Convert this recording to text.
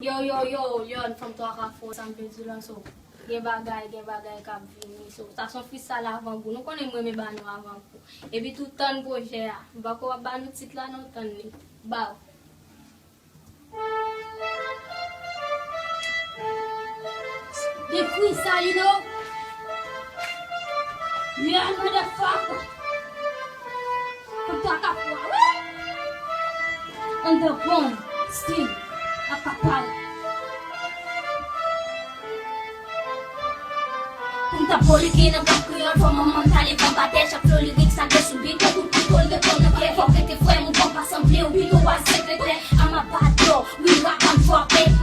Yo, yon fòm to ak a fòs an pe di lan so. Gen bagay kap vini. So, ta son fis sa la avan pou. Nou konen mwen me ban nou avan pou. E bi tout tan proje ya. Bako wap ban nou tit la nou tan ni. Baw. De kwi sa, you know? Yeah, motherfucker. Fòm to ak a fòs. Underground, still. Akapal. Punta polikin ang pagkuyon for mamang talibang bate siya flulirik sa gesubin ko kung pitol de pon ke fokete fue mo pang pasamble o bito wa secrete I'm a bad girl we rock and drop it